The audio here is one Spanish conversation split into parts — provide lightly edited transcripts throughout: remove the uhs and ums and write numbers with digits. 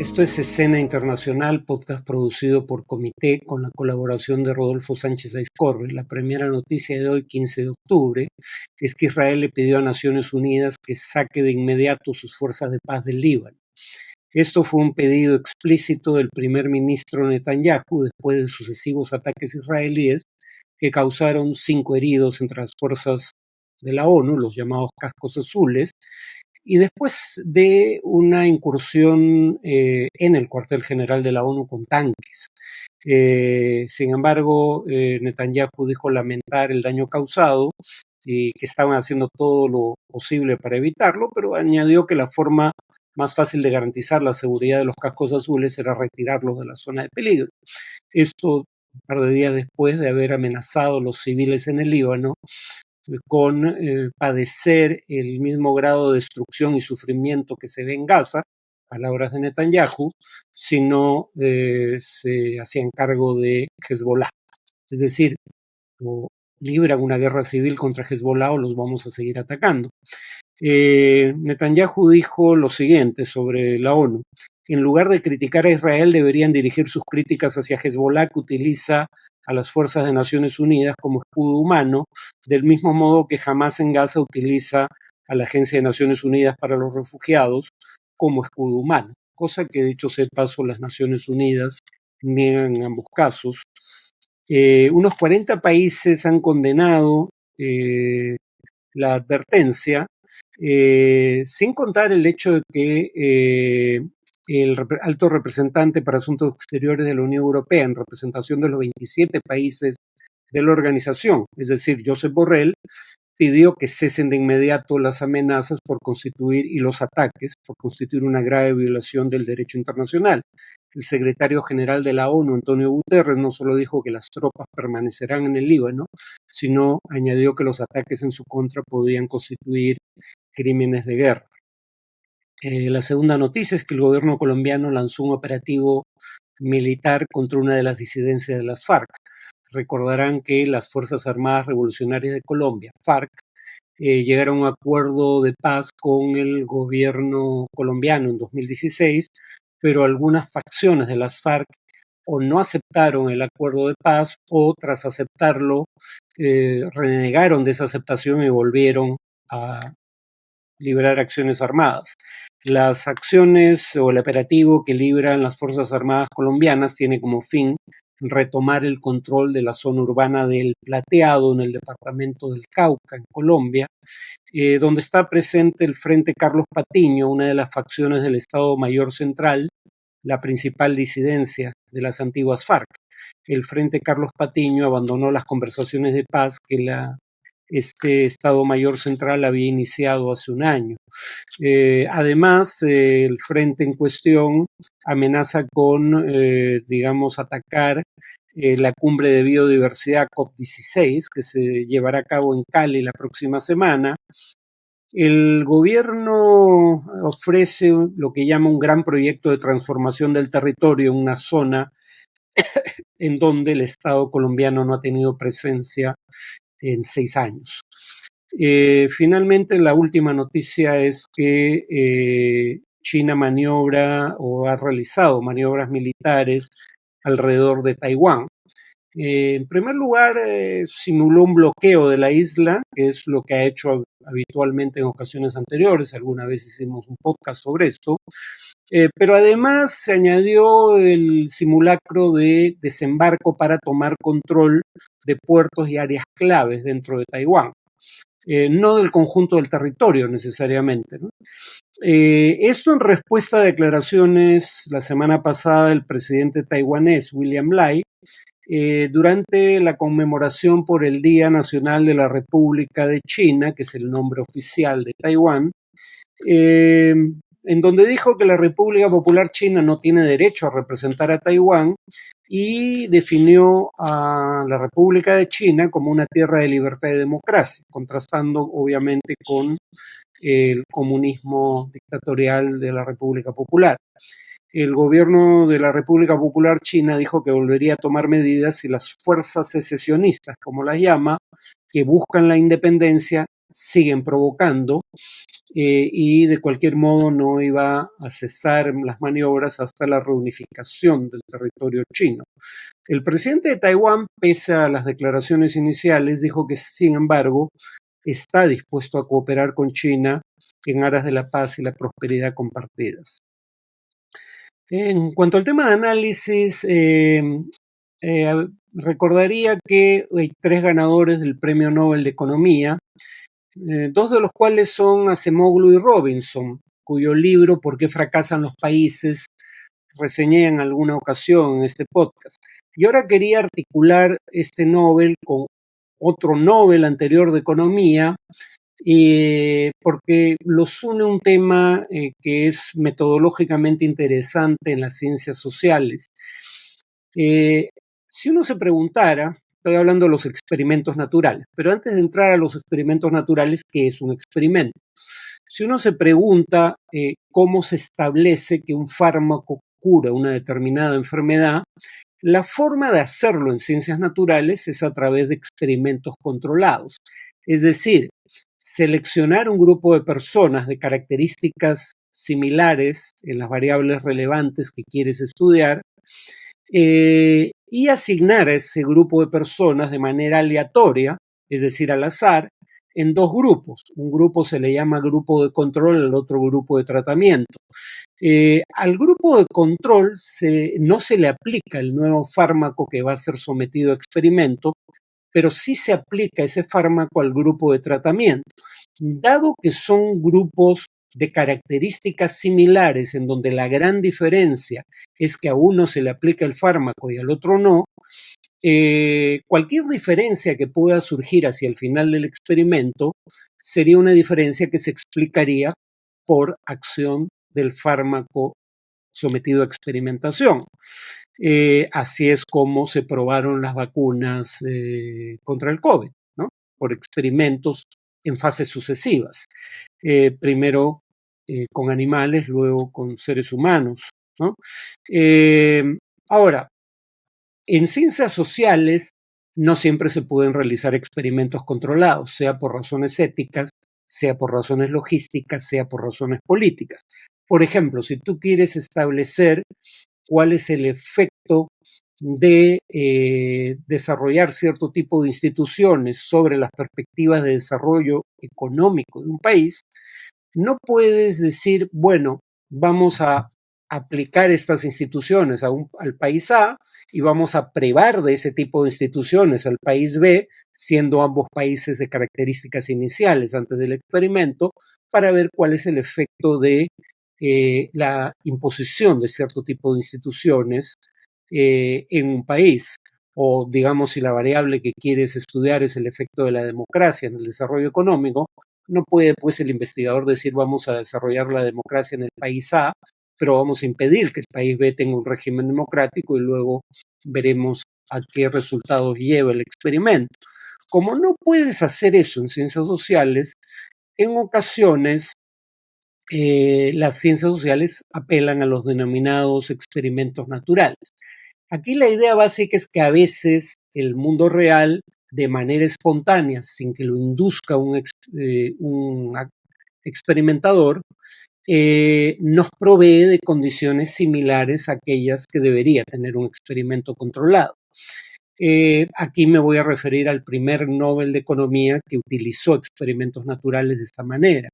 Esto es Escena Internacional, podcast producido por Comité con la colaboración de Rodolfo Sánchez Aizcorbe. La primera noticia de hoy, 15 de octubre, es que Israel le pidió a Naciones Unidas que saque de inmediato sus fuerzas de paz del Líbano. Esto fue un pedido explícito del primer ministro Netanyahu después de sucesivos ataques israelíes que causaron 5 heridos entre las fuerzas de la ONU, los llamados cascos azules, y después de una incursión en el cuartel general de la ONU con tanques. Sin embargo, Netanyahu dijo lamentar el daño causado y que estaban haciendo todo lo posible para evitarlo, pero añadió que la forma más fácil de garantizar la seguridad de los cascos azules era retirarlos de la zona de peligro. Esto un par de días después de haber amenazado a los civiles en el Líbano con padecer el mismo grado de destrucción y sufrimiento que se ve en Gaza, palabras de Netanyahu, si no se hacían cargo de Hezbollah. Es decir, o libran una guerra civil contra Hezbollah o los vamos a seguir atacando. Netanyahu dijo lo siguiente sobre la ONU. En lugar de criticar a Israel, deberían dirigir sus críticas hacia Hezbollah, que utiliza a las fuerzas de Naciones Unidas como escudo humano, del mismo modo que Hamas en Gaza utiliza a la Agencia de Naciones Unidas para los Refugiados como escudo humano, cosa que, dicho sea de paso, las Naciones Unidas niegan en ambos casos. Unos 40 países han condenado la advertencia, sin contar el hecho de que el alto representante para Asuntos Exteriores de la Unión Europea, en representación de los 27 países de la organización, es decir, Josep Borrell, pidió que cesen de inmediato las amenazas por constituir y los ataques por constituir una grave violación del derecho internacional. El secretario general de la ONU, Antonio Guterres, no solo dijo que las tropas permanecerán en el Líbano, sino añadió que los ataques en su contra podían constituir crímenes de guerra. La segunda noticia es que el gobierno colombiano lanzó un operativo militar contra una de las disidencias de las FARC. Recordarán que las Fuerzas Armadas Revolucionarias de Colombia, FARC, llegaron a un acuerdo de paz con el gobierno colombiano en 2016, pero algunas facciones de las FARC o no aceptaron el acuerdo de paz o tras aceptarlo renegaron de esa aceptación y volvieron a librar acciones armadas. Las acciones o el operativo que libran las Fuerzas Armadas colombianas tiene como fin retomar el control de la zona urbana del Plateado en el departamento del Cauca, en Colombia, donde está presente el Frente Carlos Patiño, una de las facciones del Estado Mayor Central, la principal disidencia de las antiguas FARC. El Frente Carlos Patiño abandonó las conversaciones de paz que este Estado Mayor Central había iniciado hace un año. Además, el frente en cuestión amenaza con, atacar la cumbre de biodiversidad COP16, que se llevará a cabo en Cali la próxima semana. El gobierno ofrece lo que llama un gran proyecto de transformación del territorio en una zona en donde el Estado colombiano no ha tenido presencia en 6 años. Finalmente, la última noticia es que China maniobra o ha realizado maniobras militares alrededor de Taiwán. En primer lugar, simuló un bloqueo de la isla, que es lo que ha hecho habitualmente en ocasiones anteriores. Alguna vez hicimos un podcast sobre esto. Pero además se añadió el simulacro de desembarco para tomar control de puertos y áreas claves dentro de Taiwán. No del conjunto del territorio necesariamente, ¿no? Esto en respuesta a declaraciones la semana pasada del presidente taiwanés William Lai durante la conmemoración por el Día Nacional de la República de China, que es el nombre oficial de Taiwán, en donde dijo que la República Popular China no tiene derecho a representar a Taiwán y definió a la República de China como una tierra de libertad y democracia, contrastando obviamente con el comunismo dictatorial de la República Popular. El gobierno de la República Popular China dijo que volvería a tomar medidas si las fuerzas secesionistas, como las llama, que buscan la independencia, siguen provocando y de cualquier modo no iba a cesar las maniobras hasta la reunificación del territorio chino. El presidente de Taiwán, pese a las declaraciones iniciales, dijo que, sin embargo, está dispuesto a cooperar con China en aras de la paz y la prosperidad compartidas. En cuanto al tema de análisis, recordaría que hay 3 ganadores del Premio Nobel de Economía, 2 de los cuales son Acemoglu y Robinson, cuyo libro ¿Por qué fracasan los países? Reseñé en alguna ocasión en este podcast. Y ahora quería articular este Nobel con otro Nobel anterior de Economía, porque los une un tema que es metodológicamente interesante en las ciencias sociales. Si uno se preguntara, estoy hablando de los experimentos naturales, pero antes de entrar a los experimentos naturales, ¿qué es un experimento? Si uno se pregunta cómo se establece que un fármaco cura una determinada enfermedad, la forma de hacerlo en ciencias naturales es a través de experimentos controlados. Es decir, seleccionar un grupo de personas de características similares en las variables relevantes que quieres estudiar y asignar a ese grupo de personas de manera aleatoria, es decir, al azar, en 2 grupos. Un grupo se le llama grupo de control, al otro grupo de tratamiento. Al grupo de control no se le aplica el nuevo fármaco que va a ser sometido a experimento, pero sí se aplica ese fármaco al grupo de tratamiento. Dado que son grupos de características similares en donde la gran diferencia es que a uno se le aplica el fármaco y al otro no, cualquier diferencia que pueda surgir hacia el final del experimento sería una diferencia que se explicaría por acción del fármaco sometido a experimentación. Así es como se probaron las vacunas contra el COVID, ¿no? Por experimentos en fases sucesivas. Primero con animales, luego con seres humanos, ¿no? Ahora, en ciencias sociales no siempre se pueden realizar experimentos controlados, sea por razones éticas, sea por razones logísticas, sea por razones políticas. Por ejemplo, si tú quieres establecer cuál es el efecto de desarrollar cierto tipo de instituciones sobre las perspectivas de desarrollo económico de un país, no puedes decir, bueno, vamos a aplicar estas instituciones al país A y vamos a privar de ese tipo de instituciones al país B, siendo ambos países de características iniciales antes del experimento, para ver cuál es el efecto de la imposición de cierto tipo de instituciones en un país. O digamos, si la variable que quieres estudiar es el efecto de la democracia en el desarrollo económico, no puede pues el investigador decir vamos a desarrollar la democracia en el país A, pero vamos a impedir que el país B tenga un régimen democrático y luego veremos a qué resultados lleva el experimento. Como no puedes hacer eso en ciencias sociales, en ocasiones las ciencias sociales apelan a los denominados experimentos naturales. Aquí la idea básica es que a veces el mundo real, de manera espontánea, sin que lo induzca un experimentador, nos provee de condiciones similares a aquellas que debería tener un experimento controlado. Aquí me voy a referir al primer Nobel de Economía que utilizó experimentos naturales de esta manera.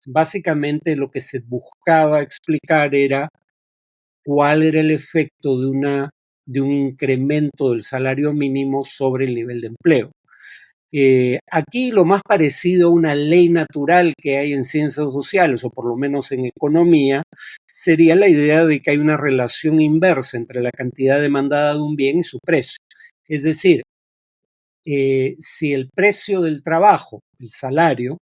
Básicamente lo que se buscaba explicar era cuál era el efecto de un incremento del salario mínimo sobre el nivel de empleo. Aquí lo más parecido a una ley natural que hay en ciencias sociales, o por lo menos en economía, sería la idea de que hay una relación inversa entre la cantidad demandada de un bien y su precio. Es decir, si el precio del trabajo, el salario,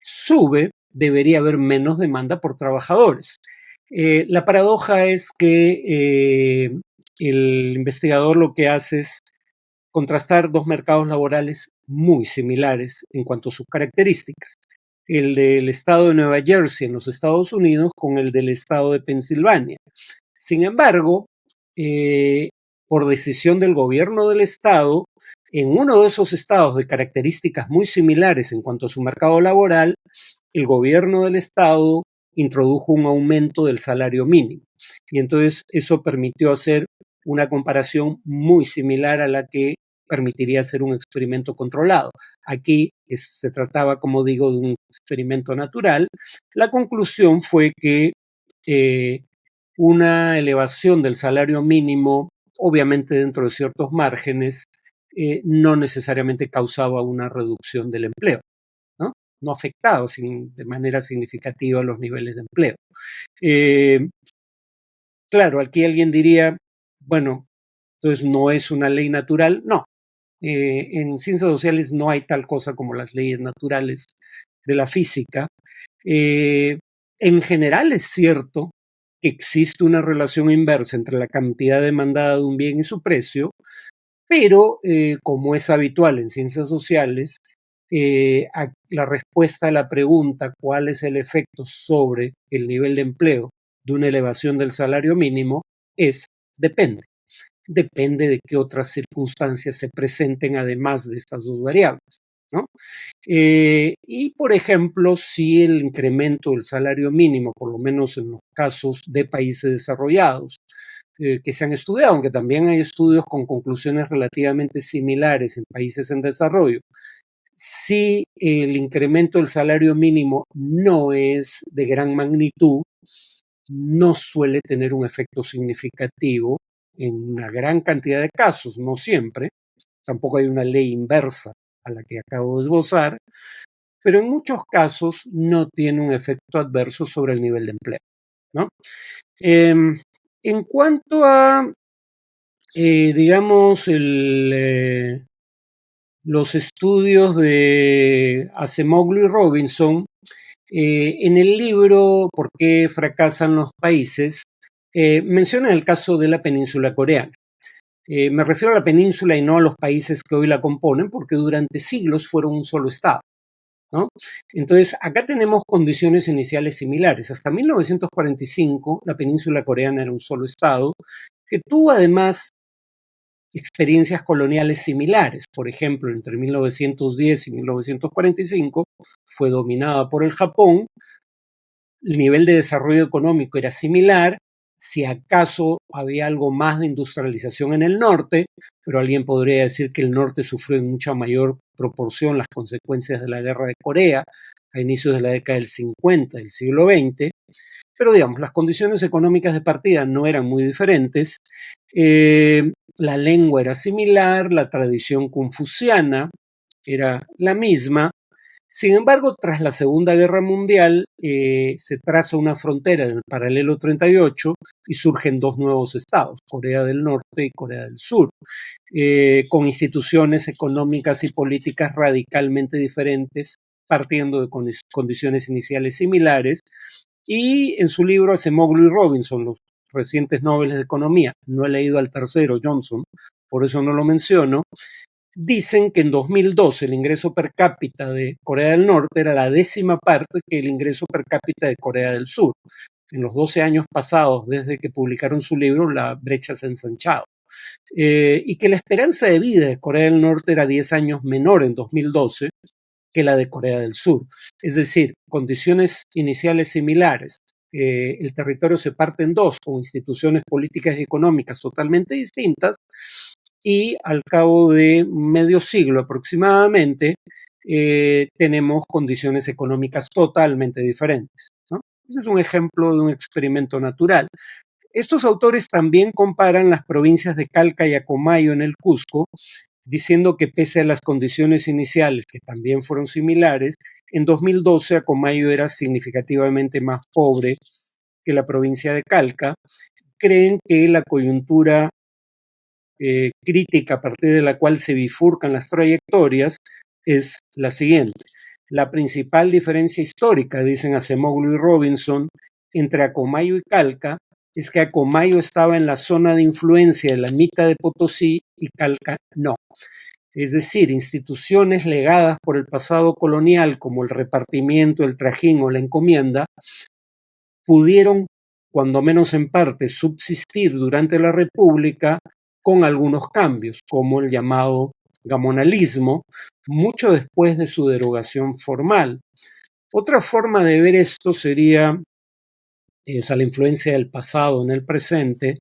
sube, debería haber menos demanda por trabajadores. La paradoja es que el investigador lo que hace es contrastar 2 mercados laborales muy similares en cuanto a sus características. El del estado de Nueva Jersey en los Estados Unidos con el del estado de Pensilvania. Sin embargo, por decisión del gobierno del estado, En uno de esos estados de características muy similares en cuanto a su mercado laboral, el gobierno del estado introdujo un aumento del salario mínimo. Y entonces eso permitió hacer una comparación muy similar a la que permitiría hacer un experimento controlado. Aquí se trataba, como digo, de un experimento natural. La conclusión fue que una elevación del salario mínimo, obviamente dentro de ciertos márgenes, no necesariamente causaba una reducción del empleo, ¿no? No afectaba de manera significativa los niveles de empleo. Claro, aquí alguien diría, bueno, entonces no es una ley natural. No, en ciencias sociales no hay tal cosa como las leyes naturales de la física. En general es cierto que existe una relación inversa entre la cantidad demandada de un bien y su precio, pero como es habitual en ciencias sociales, la respuesta a la pregunta cuál es el efecto sobre el nivel de empleo de una elevación del salario mínimo es depende. Depende de qué otras circunstancias se presenten además de estas dos variables, ¿no? Y, por ejemplo, si el incremento del salario mínimo, por lo menos en los casos de países desarrollados, que se han estudiado, aunque también hay estudios con conclusiones relativamente similares en países en desarrollo, si el incremento del salario mínimo no es de gran magnitud, no suele tener un efecto significativo en una gran cantidad de casos, no siempre. Tampoco hay una ley inversa a la que acabo de esbozar, pero en muchos casos no tiene un efecto adverso sobre el nivel de empleo, ¿no? En cuanto a, digamos, los estudios de Acemoglu y Robinson, en el libro ¿Por qué fracasan los países?, mencionan el caso de la península coreana. Me refiero a la península y no a los países que hoy la componen, porque durante siglos fueron un solo estado, ¿no? Entonces, acá tenemos condiciones iniciales similares. Hasta 1945, la península coreana era un solo estado, que tuvo además experiencias coloniales similares. Por ejemplo, entre 1910 y 1945 fue dominada por el Japón. El nivel de desarrollo económico era similar, si acaso había algo más de industrialización en el norte, pero alguien podría decir que el norte sufrió en mucha mayor proporción las consecuencias de la guerra de Corea a inicios de la década del 50 del siglo XX, pero digamos, las condiciones económicas de partida no eran muy diferentes, la lengua era similar, la tradición confuciana era la misma. Sin embargo, tras la Segunda Guerra Mundial, se traza una frontera en el paralelo 38 y surgen dos nuevos estados, Corea del Norte y Corea del Sur, con instituciones económicas y políticas radicalmente diferentes, partiendo de condiciones iniciales similares. Y en su libro Acemoglu y Robinson, los recientes Nobel de Economía, no he leído al tercero, Johnson, por eso no lo menciono, dicen que en 2012 el ingreso per cápita de Corea del Norte era la 10ª parte que el ingreso per cápita de Corea del Sur. En los 12 años pasados, desde que publicaron su libro, la brecha se ha ensanchado. Y que la esperanza de vida de Corea del Norte era 10 años menor en 2012 que la de Corea del Sur. Es decir, condiciones iniciales similares. El territorio se parte en dos, con instituciones políticas y económicas totalmente distintas, y al cabo de medio siglo aproximadamente, tenemos condiciones económicas totalmente diferentes, ¿no? Ese es un ejemplo de un experimento natural. Estos autores también comparan las provincias de Calca y Acomayo en el Cusco, diciendo que pese a las condiciones iniciales, que también fueron similares, en 2012 Acomayo era significativamente más pobre que la provincia de Calca. Creen que la coyuntura crítica a partir de la cual se bifurcan las trayectorias es la siguiente. La principal diferencia histórica, dicen Acemoglu y Robinson, entre Acomayo y Calca es que Acomayo estaba en la zona de influencia de la mitad de Potosí y Calca no. Es decir, instituciones legadas por el pasado colonial como el repartimiento, el trajín o la encomienda pudieron, cuando menos en parte, subsistir durante la República con algunos cambios, como el llamado gamonalismo, mucho después de su derogación formal. Otra forma de ver esto sería, la influencia del pasado en el presente,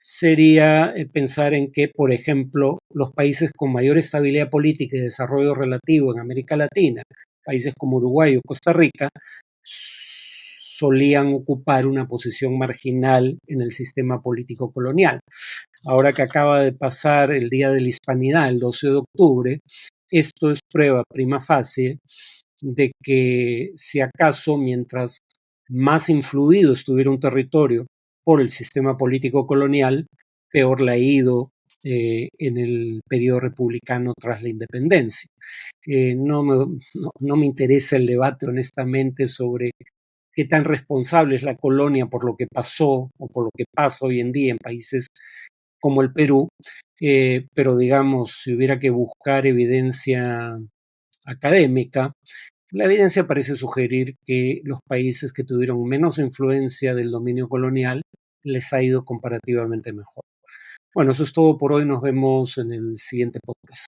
sería pensar en que, por ejemplo, los países con mayor estabilidad política y desarrollo relativo en América Latina, países como Uruguay o Costa Rica, solían ocupar una posición marginal en el sistema político colonial. Ahora que acaba de pasar el Día de la Hispanidad, el 12 de octubre, esto es prueba prima facie de que, si acaso, mientras más influido estuviera un territorio por el sistema político colonial, peor le ha ido en el periodo republicano tras la independencia. No me interesa el debate, honestamente, sobre qué tan responsable es la colonia por lo que pasó o por lo que pasa hoy en día en países como el Perú, pero digamos, si hubiera que buscar evidencia académica, la evidencia parece sugerir que los países que tuvieron menos influencia del dominio colonial les ha ido comparativamente mejor. Bueno, eso es todo por hoy. Nos vemos en el siguiente podcast.